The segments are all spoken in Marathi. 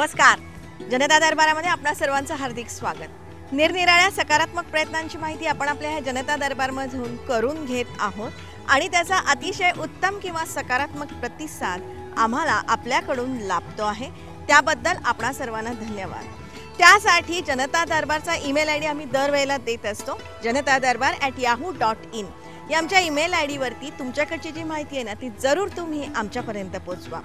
नमस्कार. जनता दरबारामध्ये आपणा सर्वांचं हार्दिक स्वागत. निरनिराळ्या सकारात्मक प्रयत्नांची माहिती आपण आपल्या ह्या जनता दरबारमधून करून घेत आहोत आणि त्याचा अतिशय उत्तम किंवा सकारात्मक प्रतिसाद आम्हाला आपल्याकडून लाभतो आहे. त्याबद्दल आपणा सर्वांना धन्यवाद. त्यासाठी जनता दरबारचा ईमेल आयडी आम्ही दरवेळेला देत असतो. janatadharbar@yahoo.in या आमच्या ईमेल आयडी वरती तुमच्याकडची जी माहिती आहे ना ती जरूर तुम्ही आमच्यापर्यंत पोहोचवा.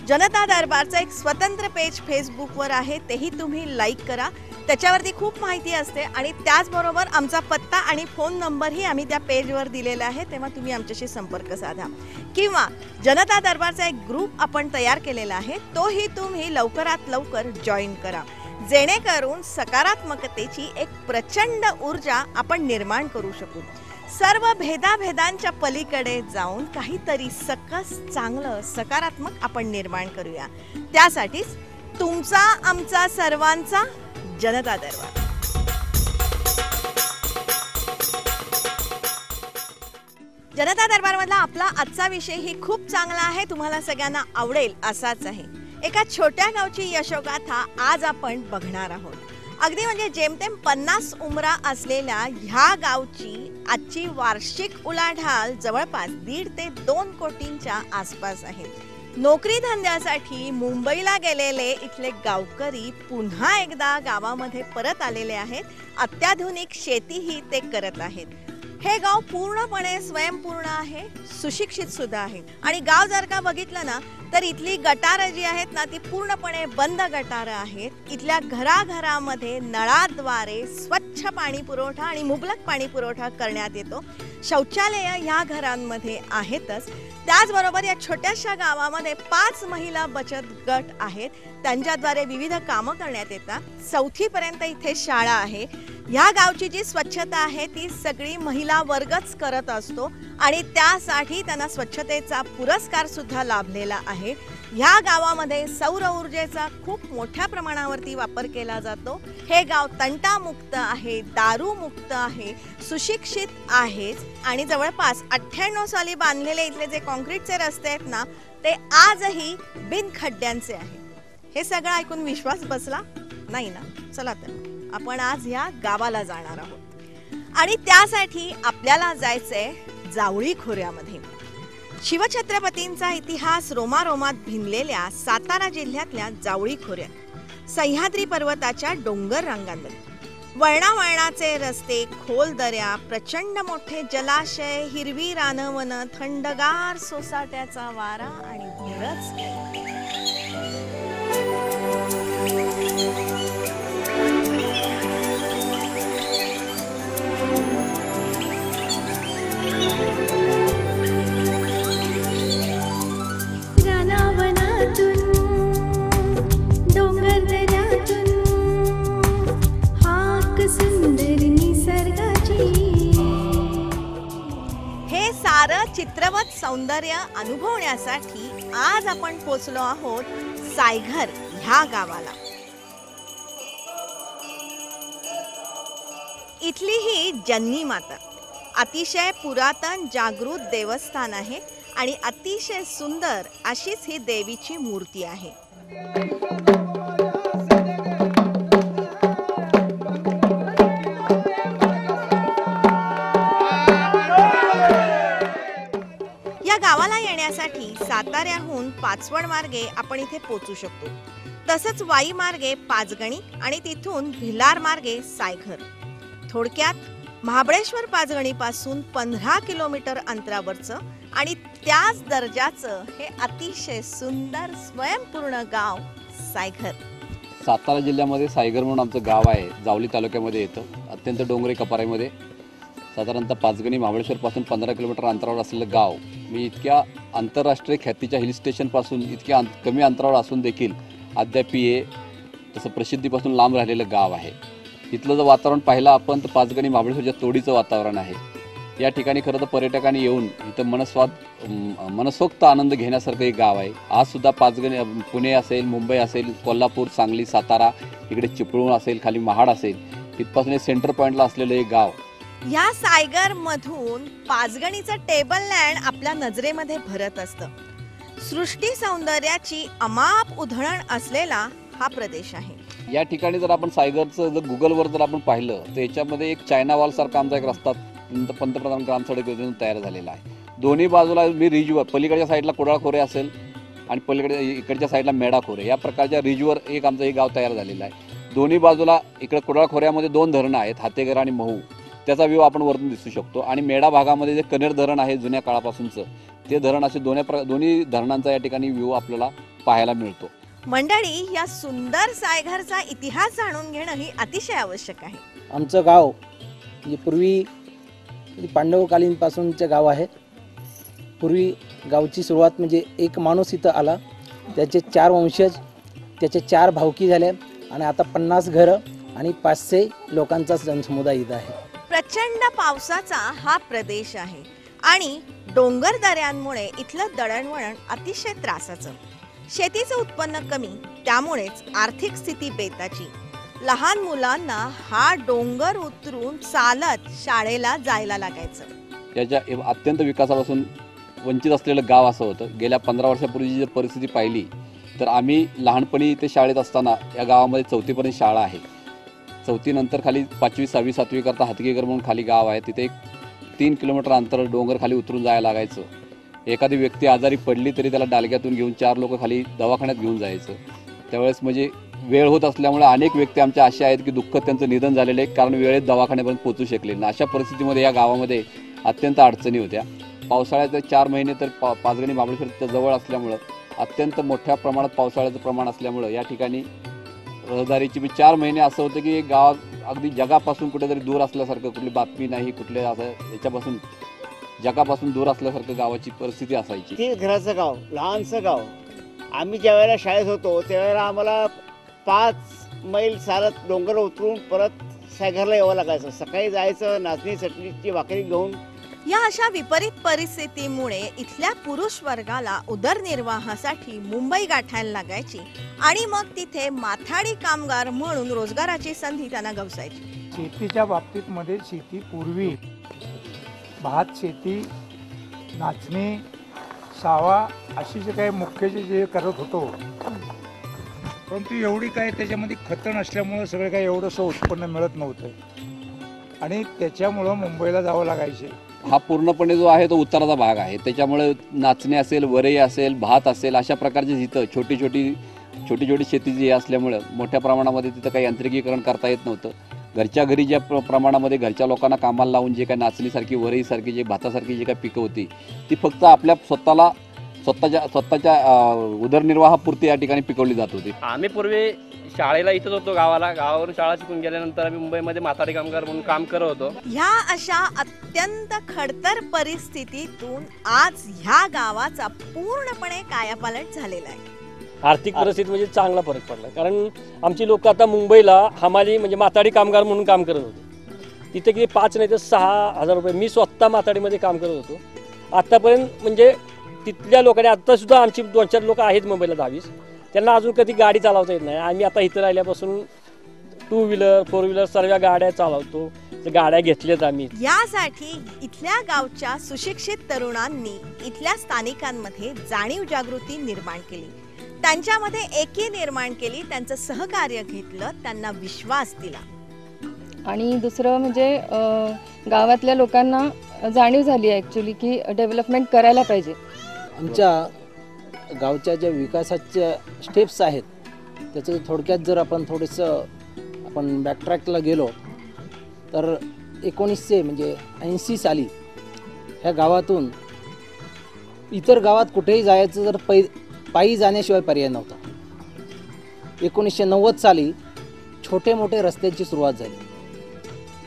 जनता दरबारचं एक स्वतंत्र पेज फेसबुकवर आहे, तेही तुम्ही लाईक करा. त्याच्यावरती खूप माहिती असते आणि त्याचबरोबर आमचा पत्ता आणि फोन नंबरही आम्ही त्या पेजवर दिलेला आहे, तेव्हा तुम्ही आमच्याशी संपर्क साधा. किंवा जनता दरबारचा एक ग्रुप आपण तयार केलेला आहे, तोही तुम्ही लवकरात लवकर जॉईन करा, जेणेकरून सकारात्मकतेची एक प्रचंड ऊर्जा आपण निर्माण करू शकू. सर्व भेदाभेदांच्या पलीकडे जाऊन काहीतरी सकस चांगलं सकारात्मक आपण निर्माण करूया. त्यासाठीच तुमचा आमचा सर्वांचा जनता दरबार. जनता दरबारमधला आपला आजचा विषयही खूप चांगला आहे, तुम्हाला सगळ्यांना आवडेल असाच आहे. एका छोट्या गावची यशोगाथा आज आपण बघणार आहोत. अगदी म्हणजे जेमतेम 50 उमरा असलेल्या ह्या गावची आजची वार्षिक उलाढाल जवळपास 1.5 ते 2 कोटींच्या आसपास आहे. नोकरी धंद्यासाठी मुंबईला गेलेले इथले गावकरी पुन्हा एकदा गावामध्ये परत आलेले आहेत. अत्याधुनिक शेतीही ते करत आहेत. हे गाव पूर्णपणे स्वयंपूर्ण आहे, सुशिक्षित सुद्धा आहे. आणि गाव जर का बघितलं ना तर इथली गटारं जी आहेत ना ती पूर्णपणे बंद गटारं आहेत. इथल्या घराघरामध्ये नळाद्वारे स्वच्छ पाणी पुरवठा आणि मुबलक पाणी पुरवठा करण्यात येतो. शौचालय ह्या घरांमध्ये आहेतच. त्याचबरोबर या छोट्याशा गावामध्ये 5 महिला बचत गट आहेत, त्यांच्याद्वारे विविध कामं करण्यात येतात. 4थी पर्यंत इथे शाळा आहे. ह्या गावची जी स्वच्छता आहे ती सगळी महिला वर्गच करत असतो आणि त्यासाठी त्यांना स्वच्छतेचा पुरस्कार सुद्धा लाभलेला आहे. ह्या गावामध्ये सौर ऊर्जेचा खूप मोठ्या प्रमाणावरती वापर केला जातो. हे गाव तंटामुक्त आहे, दारूमुक्त आहे, सुशिक्षित आहेच आणि जवळपास 98 साली बांधलेले इथले जे कॉन्क्रीटचे रस्ते आहेत ना ते आजही बिनखड्ड्यांचे आहे. हे सगळं ऐकून विश्वास बसला नाही ना? चला तर आपण आज या गावाला जाणार आहोत आणि त्यासाठी आपल्याला जायचंय जावळी खोऱ्यामध्ये. शिवछत्रपतींचा इतिहास रोमारोमात भिनलेल्या सातारा जिल्ह्यातल्या जावळी खोऱ्यात सह्याद्री पर्वताच्या डोंगर रांगांमध्ये वळणावळणाचे रस्ते, खोल दऱ्या, प्रचंड मोठे जलाशय, हिरवी रानवन, थंडगार सोसाट्याचा वारा आणि बरंच चित्रवत सौंदर्य अनुभवण्यासाठी आज आपण पोहोचलो आहोत सायघर ह्या गावाला. इथली ही जन्नी माता अतिशय पुरातन जागृत देवस्थान आहे आणि अतिशय सुंदर अशीच ही देवीची मूर्ती आहे. गावाला येण्यासाठी साताऱ्याहून पाचवड मार्गे आपण इथे पोहोचू शकतो. तसंच वाई मार्गे पाचगणी आणि तिथून भिलार मार्गे सायघर. थोडक्यात महाबळेश्वर पाचगणी पासून 15 किलोमीटर अंतरावरचं आणि त्याच दर्जाचं हे अतिशय सुंदर स्वयंपूर्ण गाव सायघर. सातारा जिल्ह्यामध्ये सायघर म्हणून आमचं गाव आहे. जावली तालुक्यामध्ये येतं. अत्यंत डोंगरी कपारीमध्ये साधारणतः पाचगणी महाबळेश्वरपासून 15 किलोमीटर अंतरावर असलेलं गाव. मी इतक्या आंतरराष्ट्रीय ख्यातीच्या हिल स्टेशनपासून इतक्या कमी अंतरावर असून देखील अद्याप हे तसं प्रसिद्धीपासून लांब राहिलेलं गाव आहे. इथलं जर वातावरण पाहिलं आपण तर पाचगणी महाबळेश्वरच्या तोडीचं वातावरण आहे. या ठिकाणी खरं तर पर्यटकांनी येऊन इथं मनसोक्त आनंद घेण्यासारखं एक गाव आहे. आजसुद्धा पाचगणी पुणे असेल, मुंबई असेल, कोल्हापूर, सांगली, सातारा, इकडे चिपळूण असेल, खाली महाड असेल, इथपासून हे सेंटर पॉईंटला असलेलं एक गाव. या सायगर मधून पाचगणीचं टेबल लँड आपल्या नजरेमध्ये भरत असतं. सृष्टी सौंदर्याची अमाप उधळण असलेला हा प्रदेश आहे। या ठिकाणी जर आपण सायगरचं जर गुगलवर जर आपण पाहिलं तर याच्यामध्ये एक चायना वॉलसारखा आमचा एक रस्ता पंतप्रधान ग्राम सडक योजनेतून तयार झालेला आहे। दोन्ही बाजूला मी रिजवर पलीकडच्या साईडला कोडाळ खोरे असेल आणि पलीकडे इकडच्या साईडला मेढा खोरे या प्रकारच्या रिजवर एक आमचं हे गाव तयार झालेलं आहे। दोन्ही बाजूला इकडे कोडाळ खोऱ्यामध्ये 2 धरणं आहेत, हातेगर आणि महू, त्याचा व्ह्यू आपण वरून दिसू शकतो। आणि मेढा भागामध्ये जे कनेर धरण आहे जुन्या काळापासूनचं ते धरण, असे दोन्ही धरणांचा या ठिकाणी व्ह्यू आपल्याला पाहायला मिळतो। मंडळी, या सुंदर सायघरचा इतिहास जाणून घेणं ही अतिशय आवश्यक आहे। आमचं गाव म्हणजे पूर्वी पांडवकालीनपासूनचे गाव आहे। पूर्वी गावची सुरुवात म्हणजे एक माणूस इथं आला, त्याचे 4 वंशज, त्याचे 4 भावकी झाले आणि आता 50 घरं आणि 500 लोकांचा जनसमुदाय इथं आहे। प्रचंड पावसाचा हा प्रदेश आहे आणि डोंगर दऱ्यांमुळे इथलं दळणवळण अतिशय त्रासाचं। शेतीचं उत्पन्न कमी, त्यामुळेच आर्थिक स्थिती बेताची। लहान मुलांना हा डोंगर उतरून चालत शाळेला जायला लागायचं। याच्या अत्यंत विकासापासून वंचित असलेलं गाव असं होतं। गेल्या 15 वर्षापूर्वीची जर परिस्थिती पाहिली तर आम्ही लहानपणी इथे शाळेत असताना या गावामध्ये 4थीपर्यंत शाळा आहे। 4थी नंतर खाली 5वी 6वी 7वी करता हातगेगर म्हणून खाली गाव आहे, तिथे एक 3 किलोमीटर अंतर डोंगर खाली उतरून जायला लागायचं। एखादी व्यक्ती आजारी पडली तरी त्याला डालग्यातून घेऊन 4 लोक खाली दवाखान्यात घेऊन जायचं। त्यावेळेस म्हणजे वेळ होत असल्यामुळे अनेक व्यक्ती आमच्या अशा आहेत की दुःख त्यांचं निधन झालेलं आहे, कारण वेळेत दवाखान्यापर्यंत पोहोचू शकले नाही। अशा परिस्थितीमध्ये या गावामध्ये अत्यंत अडचणी होत्या। पावसाळ्याचे 4 महिने तर पाचगणी महाबळेश्वर जवळ असल्यामुळं अत्यंत मोठ्या प्रमाणात पावसाळ्याचं प्रमाण असल्यामुळं या ठिकाणी रहदारीची 4 महिने असं होतं की गाव अगदी जगापासून कुठेतरी दूर असल्यासारखं, कुठली बातमी नाही, कुठले असं याच्यापासून जगापासून दूर असल्यासारखं गावाची परिस्थिती असायची। 30 घराचं गाव, लहानसं गाव। आम्ही ज्या वेळेला शाळेत होतो त्यावेळेला आम्हाला 5 मैल चालत डोंगर उतरून परत सायघरला यावं लागायचं। सकाळी जायचं, नाचणी चटणीची भाकरी घेऊन। या अशा विपरीत परिस्थितीमुळे इथल्या पुरुष वर्गाला उदरनिर्वाहासाठी मुंबई गाठायला लागायची आणि मग तिथे माथाडी कामगार म्हणून रोजगाराची संधी त्यांना गवसायची। शेतीच्या बाबतीत मध्ये शेती पूर्वी भात शेती, नाचणी, सावा अशी जे काही मुख्य जे करत होतो, परंतु एवढी काय त्याच्यामध्ये खतं नसल्यामुळं सगळं काही एवढंसं उत्पन्न मिळत नव्हतं आणि त्याच्यामुळं मुंबईला जावं लागायचे। हा पूर्णपणे जो आहे तो उत्तराचा भाग आहे, त्याच्यामुळे नाचणी असेल, वरई असेल, भात असेल, अशा प्रकारची जिथं छोटी छोटी शेती जी असल्यामुळं मोठ्या प्रमाणामध्ये तिथं काही यांत्रिकीकरण करता येत नव्हतं। घरच्या घरी ज्या प्रमाणामध्ये घरच्या लोकांना कामाला लावून जे काही नाचणीसारखी, वरईसारखी, जे भातासारखी जी काही पिकं होती ती फक्त आपल्या स्वतःच्या उदरनिर्वाहापुरती या ठिकाणी पिकवली जात होती। आम्ही पूर्वी शाळेला इथंच होतो, गावावरून शाळा शिकून गेल्यानंतर आम्ही मुंबईमध्ये माथाडी कामगार म्हणून काम करत होतो। ह्या अशा अत्यंत खडतर परिस्थितीतून आज ह्या गावाचा पूर्णपणे कायापालट झालेला आहे। आर्थिक परिस्थिती म्हणजे चांगला फरक पडला, कारण आमची लोक आता मुंबईला हमाली म्हणजे माथाडी कामगार म्हणून काम करत होते। तिथे किती 5 नाही तर 6,000 रुपये। मी स्वतः माथाडीमध्ये काम करत होतो आत्तापर्यंत। म्हणजे तिथल्या लोकांनी आत्तासुद्धा आमची 2-4 लोक आहेत मुंबईला 10-20, त्यांना अजून कधी गाडी चालवता येत नाही। आम्ही आता इथं राहिल्यापासून 2 व्हीलर 4 व्हीलर सर्व गाड्या चालवतो, गाड्या घेतल्यात आम्ही। यासाठी इथल्या गावच्या सुशिक्षित तरुणांनी इथल्या स्थानिकांमध्ये जाणीव जागृती निर्माण केली, त्यांच्यामध्ये एकी निर्माण केली, त्यांचं सहकार्य घेतलं, त्यांना विश्वास दिला। आणि दुसरं म्हणजे गावातल्या लोकांना जाणीव झाली आहे ॲक्च्युली की डेव्हलपमेंट करायला पाहिजे। आमच्या गावच्या ज्या विकासाच्या स्टेप्स आहेत त्याचं थोडक्यात जर आपण थोडंसं बॅकट्रॅकला गेलो तर 1980 साली ह्या गावातून इतर गावात कुठेही जायचं तर पायी जाण्याशिवाय पर्याय नव्हता। 1990 साली छोटे मोठे रस्त्यांची सुरुवात झाली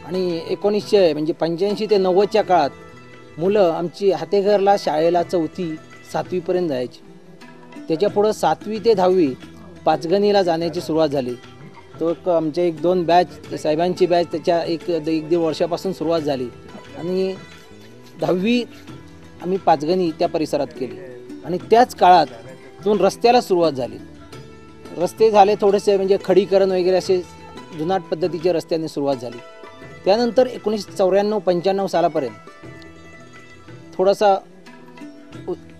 आणि 85 ते 90च्या काळात मुलं आमची हातेघरला शाळेला 4थी 7वीपर्यंत जायची। त्याच्यापुढं 7वी ते 10वी पाचगणीला जाण्याची सुरुवात झाली। तो आमच्या 1-2 बॅच साहेबांची बॅच त्याच्या 1-1.5 वर्षापासून सुरुवात झाली आणि 10वी आम्ही पाचगणी त्या परिसरात केली आणि त्याच काळातून रस्त्याला सुरुवात झाली। रस्ते झाले थोडेसे म्हणजे खडीकरण वगैरे असे जुनाट पद्धतीच्या रस्त्याने सुरुवात झाली। त्यानंतर 1994-95 सालापर्यंत थोडासा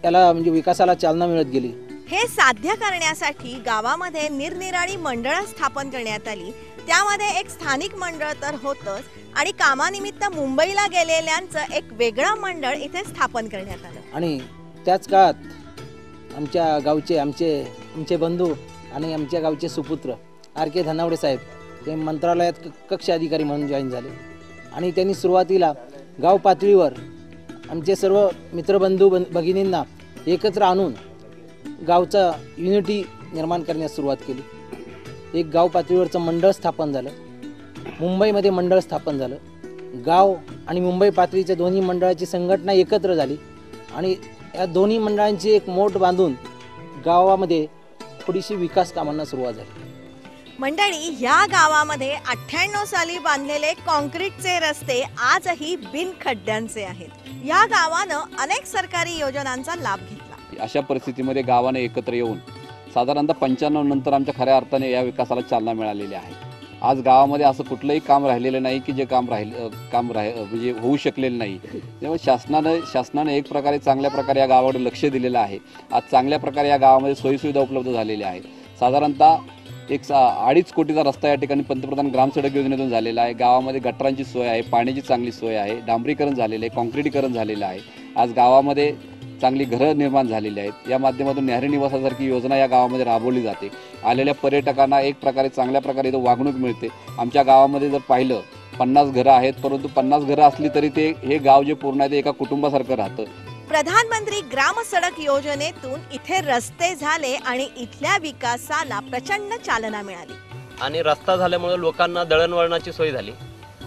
याला म्हणजे विकासाला चालना मिळत गेली हे साध्य करण्यासाठी गावामध्ये निरनिराळी मंडळं स्थापन करण्यात आली. त्यामध्ये एक स्थानिक मंडळ तर होतंच आणि कामानिमित्त मुंबईला गेलेल्यांचं एक वेगळं मंडळ इथे स्थापन करण्यात आलं. आणि त्याच काळात आमच्या गावचे आमचे बंधू आणि आमच्या गावचे सुपुत्र RK धनावडे साहेब ते मंत्रालयात कक्ष अधिकारी म्हणून जॉईन झाले आणि त्यांनी सुरुवातीला गाव पातळीवर आमचे सर्व मित्रबंधू भगिनींना एकत्र आणून गावचा युनिटी निर्माण करण्यास सुरुवात केली. एक गाव पातळीवरचं मंडळ स्थापन झालं, मुंबईमध्ये मंडळ स्थापन झालं, गाव आणि मुंबई पातळीच्या दोन्ही मंडळाची संघटना एकत्र झाली आणि या दोन्ही मंडळांची एक मोठ बांधून गावामध्ये थोडीशी विकास कामांना सुरुवात झाली. मंडळी, या गावामध्ये 98 साली बांधलेले कॉन्क्रीटचे रस्ते आजही बिनखड्ड्यांचे आहेत. या गावानं अनेक सरकारी योजनांचा लाभ घेतला. अशा परिस्थितीमध्ये गावाने एकत्र येऊन साधारणतः 95 नंतर आमच्या खऱ्या अर्थाने या विकासाला चालना मिळालेली आहे. आज गावामध्ये असं कुठलंही काम राहिलेलं नाही की जे म्हणजे होऊ शकलेलं नाही. त्यामुळे शासनाने एक प्रकारे चांगल्या प्रकारे या गावाकडे लक्ष दिलेलं आहे. आज चांगल्या प्रकारे या गावामध्ये सोयीसुविधा उपलब्ध झालेल्या आहेत. साधारणतः 2.5 कोटीचा रस्ता या ठिकाणी पंतप्रधान ग्रामसडक योजनेतून झालेला आहे. गावामध्ये गटरांची सोय आहे, पाण्याची चांगली सोय आहे, डांबरीकरण झालेलं आहे, कॉन्क्रिटीकरण झालेलं आहे. आज गावामध्ये चांगली घरं निर्माण झालेली आहेत. या माध्यमातून न्याहारी निवासासारखी योजना या गावामध्ये राबवली जाते. आलेल्या पर्यटकांना एक प्रकारे चांगल्या प्रकारे इथं वागणूक मिळते. आमच्या गावामध्ये जर पाहिलं 50 घरं आहेत, परंतु 50 घरं असली तरी हे गाव जे पूर्ण आहे ते एका कुटुंबासारखं राहतं. प्रधानमंत्री ग्राम सडक योजनेतून इथे रस्ते झाले आणि इथल्या विकासाला प्रचंड चालना मिळाली. आणि रस्ता झाल्यामुळे लोकांना दळणवळणाची सोय झाली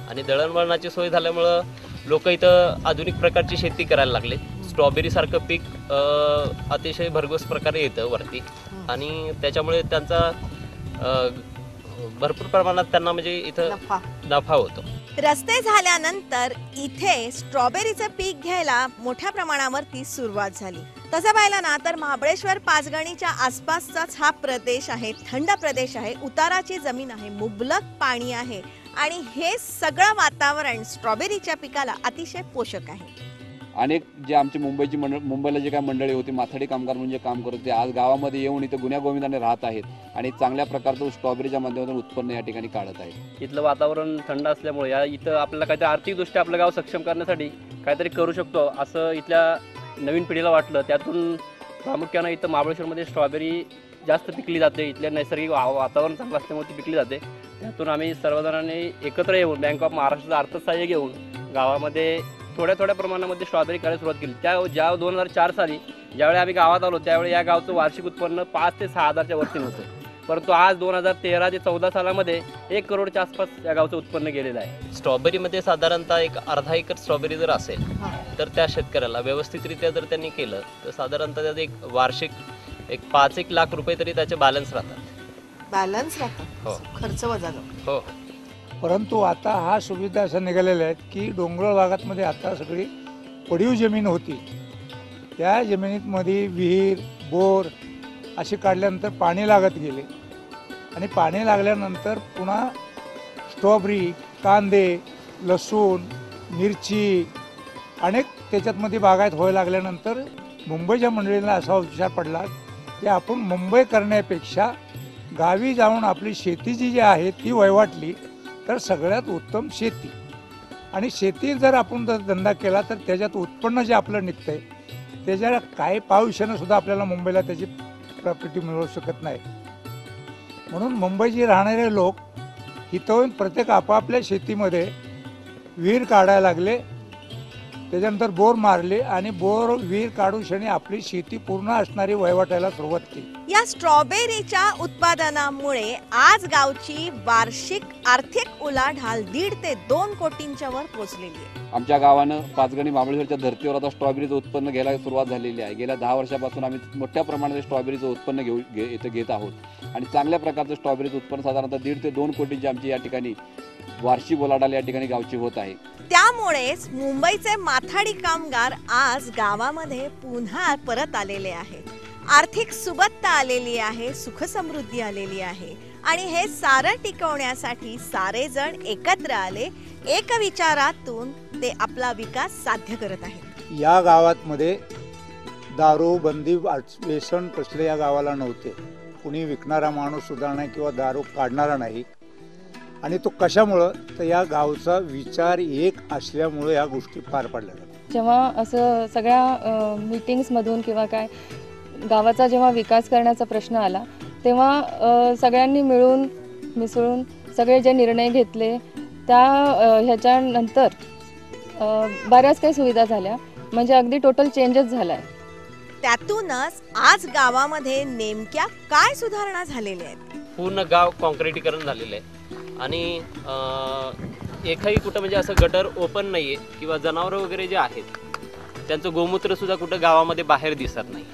आणि दळणवळणाची सोय झाल्यामुळं लोक इथं आधुनिक प्रकारची शेती करायला लागले. स्ट्रॉबेरी सारखं पीक अतिशय भरघोस प्रकारे येतं वरती आणि त्याच्यामुळे त्यांचा भरपूर प्रमाणात त्यांना म्हणजे इथं नफा होतो. रस्ते झाल्यानंतर इथे स्ट्रॉबेरीचं पीक घ्यायला मोठ्या प्रमाणावरती सुरुवात झाली. तसं पाहिलं ना तर महाबळेश्वर पाचगणीच्या आसपासचाच हा प्रदेश आहे, थंड प्रदेश आहे, उताराची जमीन आहे, मुबलक पाणी आहे आणि हे सगळं वातावरण स्ट्रॉबेरीच्या पिकाला अतिशय पोषक आहे. अनेक जे आमचे मुंबईला जे काही मंडळी होती, माथाडी कामगार म्हणजे काम करत होते, आज गावामध्ये येऊन इथं गुण्यागोविंदाने राहत आहेत आणि चांगल्या प्रकारचं स्ट्रॉबेरीच्या माध्यमातून उत्पन्न या ठिकाणी काढत आहेत. इथलं वातावरण थंड असल्यामुळे या इथं आपल्याला काहीतरी आर्थिकदृष्ट्या आपलं गाव सक्षम करण्यासाठी काहीतरी करू शकतो असं इथल्या नवीन पिढीला वाटलं. त्यातून प्रामुख्यानं इथं महाबळेश्वरमध्ये स्ट्रॉबेरी जास्त पिकली जाते. इथल्या नैसर्गिक वातावरण चांगलं असल्यामुळे ती पिकली जाते. त्यातून आम्ही सर्वजणांनी एकत्र येऊन बँक ऑफ महाराष्ट्राचं अर्थसहाय्य घेऊन गावामध्ये थोड्या प्रमाणामध्ये स्ट्रॉबेरी करायला सुरुवात केली. ज्या 2004 साली ज्यावेळी आम्ही गावात आलो त्यावेळी या गावचं वार्षिक उत्पन्न 5 ते 6 हजारच्या वरती नव्हतं. परंतु आज 2013 ते 14 सालामध्ये 1 करोडच्या आसपास या गावचं उत्पन्न गेलेलं आहे. स्ट्रॉबेरीमध्ये साधारणतः एक अर्धा एकर स्ट्रॉबेरी जर असेल तर त्या शेतकऱ्याला व्यवस्थितरित्या जर त्यांनी केलं तर साधारणतः त्यात एक वार्षिक 5-1 लाख रुपये तरी त्याचे बॅलन्स राहतात. हो, खर्च वजा हो. परंतु आता हा सुविधा अशा निघालेल्या आहेत की डोंगराळ भागातमध्ये आता सगळी पडीव जमीन होती, त्या जमिनीमध्ये विहीर बोर असे काढल्यानंतर पाणी लागत गेले आणि पाणी लागल्यानंतर पुन्हा स्ट्रॉबेरी, कांदे, लसूण, मिरची अनेक त्याच्यातमध्ये बागायत व्हायला लागल्यानंतर मुंबईच्या मंडळींना असा विचार पडला की आपण मुंबई करण्यापेक्षा गावी जाऊन आपली शेती जी आहे ती वैवाटली तर सगळ्यात उत्तम शेती. आणि शेती जर आपण धंदा केला तर त्याच्यात उत्पन्न जे आपलं निघतंय त्याच्या काही पावसानं सुद्धा आपल्याला मुंबईला त्याची प्रॉपर्टी मिळवू शकत नाही. म्हणून मुंबईचे राहणारे लोक इथं प्रत्येक आपापल्या शेतीमध्ये विहीर काढायला लागले, त्याच्यानंतर बोर मारले आणि बोर विहीर काढून शनी आपली शेती पूर्ण असणारी वैवाटायला सुरुवात केली. या स्ट्रॉबेरीच्या उत्पादनामुळे आज गावची वार्षिक आर्थिक उलाढाल 1.5 ते 2 कोटींच्या वर पोहोचलेली आहे. आमच्या गावानं पाचगणी महाबळेश्वरच्या धर्तीवर आता स्ट्रॉबेरीचं उत्पन्न घ्यायला सुरुवात झालेली आहे. गेल्या 10 वर्षापासून आम्ही मोठ्या प्रमाणात स्ट्रॉबेरीचं उत्पन्न इथं घेत आहोत आणि चांगल्या प्रकारचं स्ट्रॉबेरीचं उत्पन्न साधारणतः 1.5 ते 2 कोटींची आमची या ठिकाणी वार्षिक उलाढाल या ठिकाणी गावची होत आहे. त्यामुळेच मुंबईचे माथाडी कामगार आज गावामध्ये पुन्हा परत आलेले आहेत. आर्थिक सुबत्ता आलेली आहे, सुखसमृद्धी आलेली आहे आणि हे सारं टिकवण्यासाठी सारे जण एकत्र आले. एक विचारातून ते आपला विकास साध्य करत आहेत. या गावात मध्ये दारू बंदी व्यसन कसले या गावाला नव्हते. कुणी विकणारा माणूस सुद्धा नाही किंवा दारू काढणारा नाही. आणि तो कशामुळं तर या गावचा विचार एक असल्यामुळे या गोष्टी पार पडल्या जातात. जेव्हा असं सगळ्या मीटिंग्समधून किंवा काय गावाचा जेव्हा विकास करण्याचा प्रश्न आला तेव्हा सगळ्यांनी मिळून मिसळून सगळे जे निर्णय घेतले त्या ह्याच्यानंतर बऱ्याच काही सुविधा झाल्या, म्हणजे अगदी टोटल चेंजेस झाला आहे. त्यातूनच आज गावामध्ये नेमक्या काय सुधारणा झालेल्या आहेत? पूर्ण गाव कॉन्क्रिटीकरण झालेलं आहे आणि एकही कुठं म्हणजे असं गटर ओपन नाही आहे किंवा जनावरं वगैरे जे आहेत त्यांचं गोमूत्रसुद्धा कुठं गावामध्ये बाहेर दिसत नाही.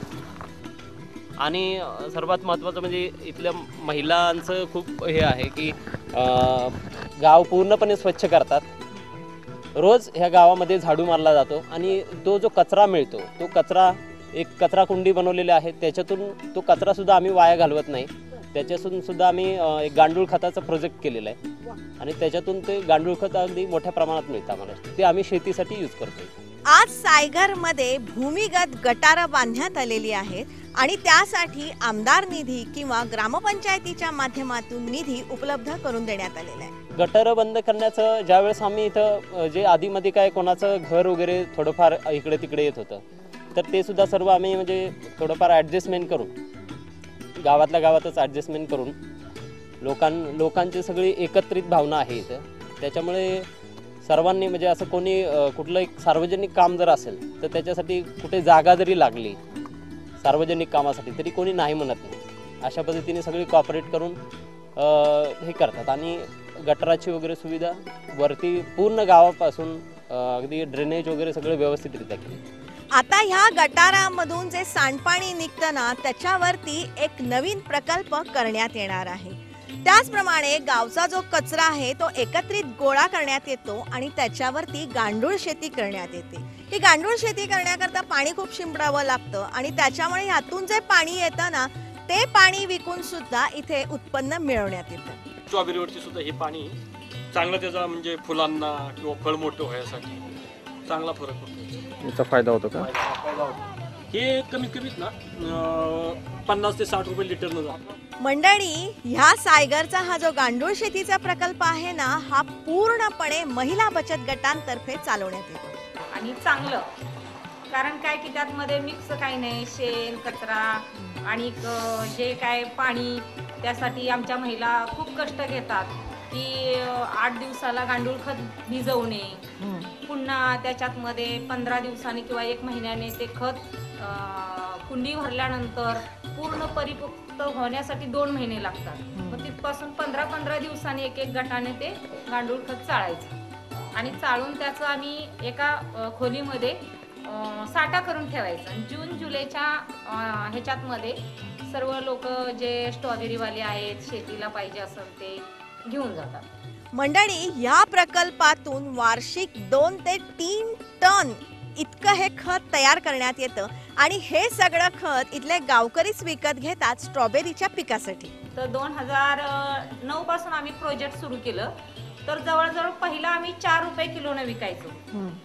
आणि सर्वात महत्त्वाचं म्हणजे इथल्या महिलांचं खूप हे आहे की गाव पूर्णपणे स्वच्छ करतात. रोज ह्या गावामध्ये झाडू मारला जातो आणि तो जो कचरा मिळतो तो कचरा एक कचरा कुंडी बनवलेली आहे, त्याच्यातून तो कचरासुद्धा आम्ही वाया घालवत नाही. त्याच्यातून सुद्धा आम्ही एक गांडूळ खताचा प्रोजेक्ट केलेला आहे आणि त्याच्यातून ते गांडूळ खत अगदी मोठ्या प्रमाणात मिळतं आम्हाला. ते आम्ही शेतीसाठी यूज करतो. आज सायघरमध्ये भूमिगत गटारं बांधण्यात आलेली आहेत आणि त्यासाठी आमदार निधी किंवा ग्रामपंचायतीच्या माध्यमातून निधी उपलब्ध करून देण्यात आलेला आहे. गटारं बंद करण्याचं ज्यावेळेस आम्ही इथं जे आधीमध्ये काय कोणाचं घर वगैरे थोडंफार इकडे तिकडे येत होतं तर ते सुद्धा सर्व आम्ही म्हणजे थोडंफार ॲडजस्टमेंट करून गावातल्या गावातच ॲडजस्टमेंट करून लोकांची सगळी एकत्रित भावना आहे इथं. त्याच्यामुळे सर्वांनी म्हणजे असं कोणी कुठलं एक सार्वजनिक काम जर असेल तर त्याच्यासाठी कुठे जागा जरी लागली सार्वजनिक कामासाठी तरी कोणी नाही म्हणत नाही. अशा पद्धतीने सगळी कॉपरेट करून हे करतात आणि गटाराची वगैरे सुविधा वरती पूर्ण गावापासून अगदी ड्रेनेज वगैरे सगळं व्यवस्थितरित्या केली. आता ह्या गटारामधून जे सांडपाणी निघतं ना त्याच्यावरती एक नवीन प्रकल्प करण्यात येणार आहे. त्याचप्रमाणे गावचा जो कचरा आहे तो एकत्रित गोळा करण्यात येतो आणि त्याच्यावरती गांडूळ शेती करण्यात येते. ही गांडूळ शेती करण्याकरता पाणी खूप शिंपडावं लागतं आणि त्याच्यामुळे ह्यातून जे पाणी येतं ना ते पाणी विकून सुद्धा इथे उत्पन्न मिळवण्यात येतं. स्ट्रॉबेरीवरती सुद्धा हे पाणी चांगलं त्याचा म्हणजे फुलांना किंवा फळ मोठं व्हायसाठी चांगला फरक पडतो. याचा फायदा होतो का? हे कमीत कमीत ना 50 ते 60 रुपये लिटरनं जातं. मंडळी, ह्या सायगरचा हा जो गांडूळ शेतीचा प्रकल्प आहे ना हा पूर्णपणे महिला बचत गटांतर्फे चालवण्यात येतो. आणि चांगलं कारण काय की त्यातमध्ये मिक्स काही नाही, शेण कचरा आणि जे काय पाणी त्यासाठी आमच्या महिला खूप कष्ट घेतात की 8 दिवसाला गांडूळ खत भिजवणे, पुन्हा त्याच्यातमध्ये 15 दिवसांनी किंवा 1 महिन्याने ते खत कुंडी भरल्यानंतर पूर्ण परिपक्व होण्यासाठी 2 महिने लागतात. मग तिथपासून 15-15 दिवसांनी एक गटाने ते गांडूळ खत चाळायचं आणि चाळून त्याचं आम्ही एका खोलीमध्ये साठा करून ठेवायचा. जून जुलैच्या ह्याच्यातमध्ये सर्व लोक जे स्ट्रॉबेरीवाले आहेत शेतीला पाहिजे असेल ते घेऊन जातात. मंडळी, ह्या प्रकल्पातून वार्षिक 2 ते 3 टन इतकं हे खत तयार करण्यात येतं आणि हे सगळं खत इथले गावकरीच विकत घेतात स्ट्रॉबेरीच्या पिकासाठी. तर 2009 पासून आम्ही प्रोजेक्ट सुरू केलं. तर जवळजवळ पहिला आम्ही 4 रुपये किलोनं विकायचो,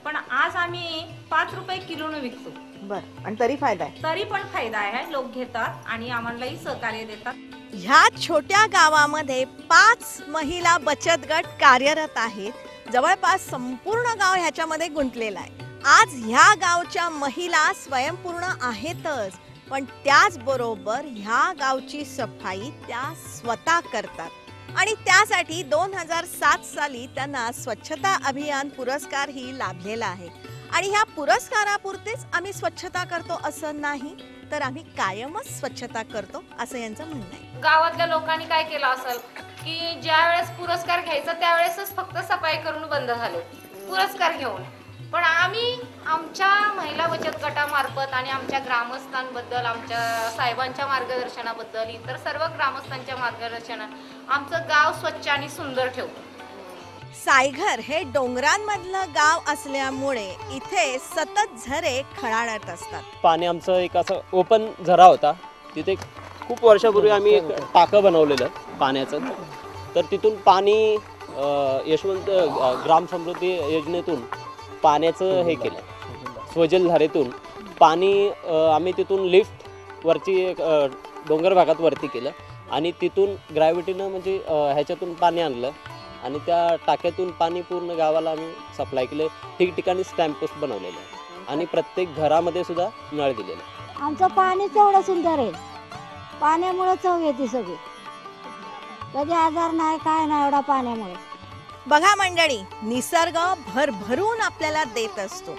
पण आज आम्ही 5 रुपये किलोनं विकतो. बरं, आणि तरी फायदा आहे? तरी पण फायदा आहे. लोक घेतात आणि आम्हालाही सहकार्य देतात. ह्या छोट्या गावामध्ये 5 महिला बचत गट कार्यरत आहेत. जवळपास संपूर्ण गाव ह्याच्यामध्ये गुंतलेलं आहे. आज ह्या गावच्या महिला स्वयंपूर्ण आहेतच, पण त्याचबरोबर ह्या गावची सफाई त्या स्वतः करतात आणि त्यासाठी 2007 साली त्यांना स्वच्छता अभियान पुरस्कारही लाभलेला आहे. आणि ह्या पुरस्कारापुरतेच आम्ही स्वच्छता करतो असं नाही, तर आम्ही कायमच स्वच्छता करतो असं यांचं म्हणणं आहे. गावातल्या लोकांनी काय केलं असेल की ज्या वेळेस पुरस्कार घ्यायचा त्यावेळेसच फक्त सफाई करून बंद झाले पुरस्कार घेऊन. पण आम्ही आमच्या महिला बचत गटामार्फत आणि आमच्या ग्रामस्थांबद्दल, आमच्या साहेबांच्या मार्गदर्शनाबद्दल, इतर सर्व ग्रामस्थांच्या मार्गदर्शनात आमचं गाव स्वच्छ आणि सुंदर ठेवतो. सायघर हे डोंगरांमधलं गाव असल्यामुळे इथे सतत झरे खळाळत असतात. पाणी आमचं एक असं ओपन झरा होता, तिथे खूप वर्षापूर्वी आम्ही एक टाकं बनवलेलं पाण्याचं. तर तिथून पाणी यशवंत ग्राम समृद्धी योजनेतून पाण्याचं हे केलं, स्वजल धारेतून पाणी आम्ही तिथून लिफ्ट वरची डोंगर भागात वरती केलं आणि तिथून ग्रॅव्हिटीनं म्हणजे ह्याच्यातून पाणी आणलं आणि त्या टाक्यातून पाणी पूर्ण गावाला आम्ही सप्लाय केले. ठिकठिकाणी स्टॅम्प पोस्ट बनवलेले आहे आणि प्रत्येक घरामध्ये सुद्धा नळ दिलेला आहे. आमचं पाणीच एवढं सुंदर आहे, पाण्यामुळे चव येते सगळी, कधी आजार नाही काय नाही एवढा पाण्यामुळे. बघा मंडळी, निसर्ग भरभरून आपल्याला देत असतो,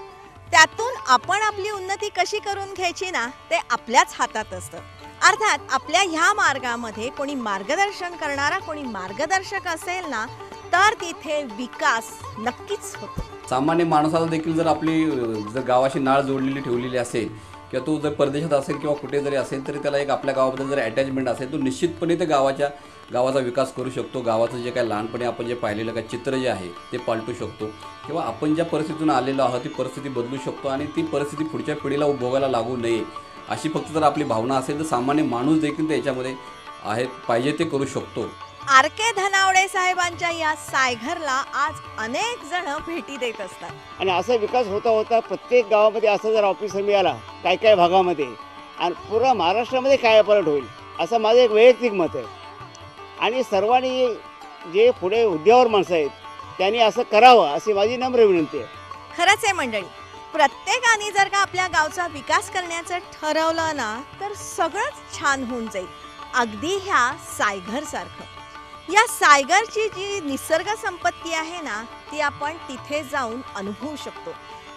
त्यातून आपण आपली उन्नती कशी करून घ्यायची ना ते आपल्याच हातात असतं. अर्थात आपल्या ह्या मार्गामध्ये कोणी मार्गदर्शन करणारा कोणी मार्गदर्शक असेल ना तर तिथे विकास नक्कीच होतो. सामान्य माणसाला देखील जर आपली जर गावाशी नाळ जोडलेली ठेवलेली असेल किंवा तो जर परदेशात असेल किंवा कुठे जरी असेल तरी त्याला एक आपल्या गावाबद्दल जर अटॅचमेंट असेल तो निश्चितपणे ते गावाचा विकास करू शकतो. गावाचं जे काय लहानपणी आपण जे पाहिलेलं काय चित्र जे आहे ते पालटू शकतो किंवा आपण ज्या परिस्थितीतून आलेलो आहोत ती परिस्थिती बदलू शकतो आणि ती परिस्थिती पुढच्या पिढीला उपभोगायला लागू नये अशी फक्त जर आपली भावना असेल तर सामान्य माणूस देखील त्याच्यामध्ये आहे पाहिजे ते करू शकतो. आर.के. धनावडे साहेबांच्या या सायघरला आज अनेक जण भेटी देत असतात आणि असा विकास होता होता प्रत्येक गावामध्ये असं जर ऑफिसर मिळाला काय काय भागामध्ये आणि पूर्ण महाराष्ट्रामध्ये काय पलट होईल असं माझं एक वैयक्तिक मत आहे. आणि सर्वांनी जे पुढे हुद्द्यावर माणसं आहेत त्यांनी असं करावं अशी माझी नम्र विनंती आहे. खरंच आहे मंडळी, प्रत्येकाने जर का आपल्या गावचा विकास करण्याचं ठरवलं ना तर सगळंच छान होऊन जाईल. अगदी ह्या सायघर सारखं. या सायघरची जी निसर्ग संपत्ती आहे ना ती आपण तिथे जाऊन अनुभवू शकतो.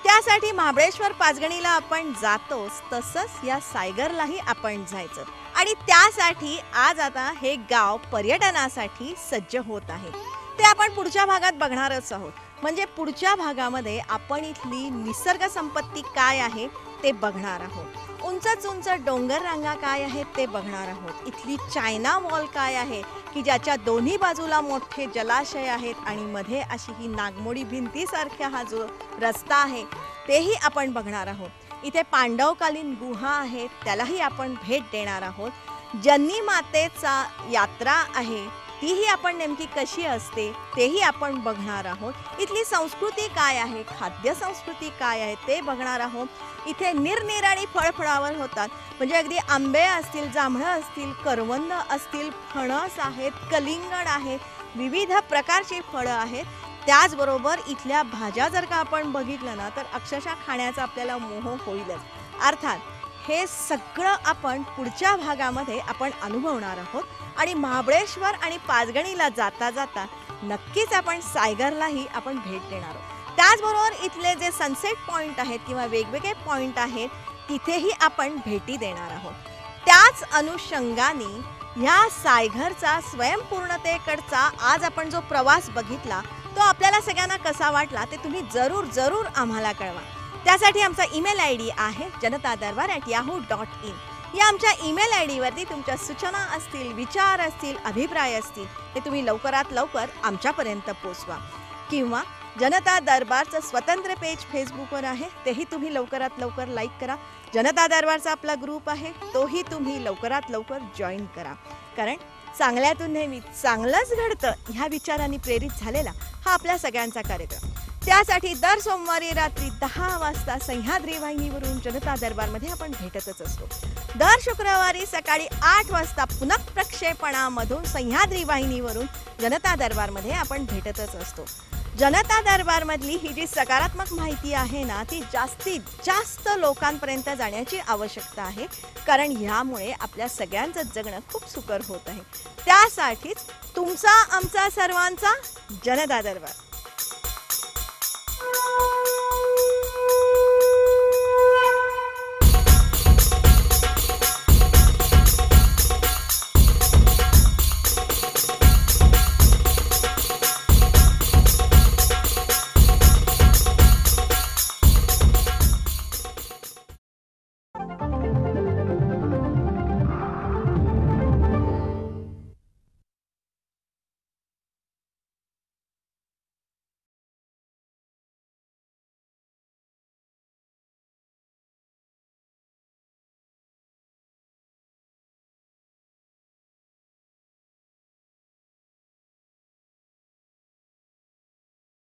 त्यासाठी महाबळेश्वर पाचगणीला आपण जातोच, तसंच या सायघरलाही आपण जायचं आणि त्यासाठी आज आता हे गाव पर्यटनासाठी सज्ज होत आहे. ते आपण पुढच्या भागात बघणारच आहोत. म्हणजे पुढच्या भागामध्ये आपण इथली निसर्ग संपत्ती काय आहे ते बघणार आहोत. उंच डोंगर रांगा काय आहेत ते बघणार आहोत. इथली चायना वॉल काय आहे की ज्याच्या दोन्ही बाजूला मोठे जलाशय आहेत आणि मध्ये अशी ही नागमोडी भिंतीसारखा हा जो रस्ता आहे तेही आपण बघणार आहोत. इथे पांडवकालीन गुहा आहेत त्यालाही आपण भेट देणार आहोत. जन्नी मातेचा यात्रा आहे तीही आपण नेमकी कशी असते तेही आपण बघणार आहोत. इथली संस्कृती काय आहे, खाद्य संस्कृती काय आहे ते बघणार आहोत. इथे निरनिराळी फळफळावर होतात, म्हणजे अगदी आंबे असतील, जांभळं असतील, करवंद असतील, फणस आहेत, कलिंगड आहे, विविध प्रकारची फळं आहेत. त्याचबरोबर इथल्या भाज्या जर का आपण बघितलं ना तर अक्षरशः खाण्याचा आपल्याला मोह होईलच. अर्थात हे सगळं आपण पुढच्या भागामध्ये आपण अनुभवणार आहोत आणि महाबळेश्वर आणि पाचगणीला जाता जाता नक्कीच आपण सायघरलाही आपण भेट देणार आहोत. त्याचबरोबर इथले जे सनसेट पॉईंट आहेत किंवा वेगवेगळे पॉईंट आहेत तिथेही आपण भेटी देणार आहोत. त्याच अनुषंगाने ह्या सायघरचा स्वयंपूर्णतेकडचा आज आपण जो प्रवास बघितला तो आपल्याला सगळ्यांना कसा वाटला ते तुम्ही जरूर आम्हाला कळवा. त्यासाठी आमचा ईमेल ID आहे janatadarbar@yahoo.in. या आमच्या ईमेल ID वरती तुमच्या सूचना असतील, विचार असतील, अभिप्राय असतील ते तुम्ही लवकरात लवकर आमच्यापर्यंत पोचवा. किंवा जनता दरबारचं स्वतंत्र पेज फेसबुकवर आहे तेही तुम्ही लवकरात लवकर लाईक करा. जनता दरबारचा आपला ग्रुप आहे तोही तुम्ही लवकरात लवकर जॉईन करा. कारण चांगल्यातून नेहमी चांगलंच घडतं ह्या विचारांनी प्रेरित झालेला हा आपल्या सगळ्यांचा कार्यक्रम. त्यासाठी दर सोमवारी रात्री 10 वाजता सह्याद्री वाहिनीवरून जनता दरबारमध्ये आपण भेटतच असतो. दर शुक्रवारी सकाळी 8 वाजता पुनः प्रक्षेपणामधून सह्याद्री वाहिनीवरून जनता दरबारमध्ये आपण भेटतच असतो. जनता दरबारमधली ही जी सकारात्मक माहिती आहे ना ती जास्तीत जास्त लोकांपर्यंत जाण्याची आवश्यकता आहे. कारण ह्यामुळे आपल्या सगळ्यांचं जगणं खूप सुकर होत आहे. त्यासाठीच तुमचा आमचा सर्वांचा जनता दरबार.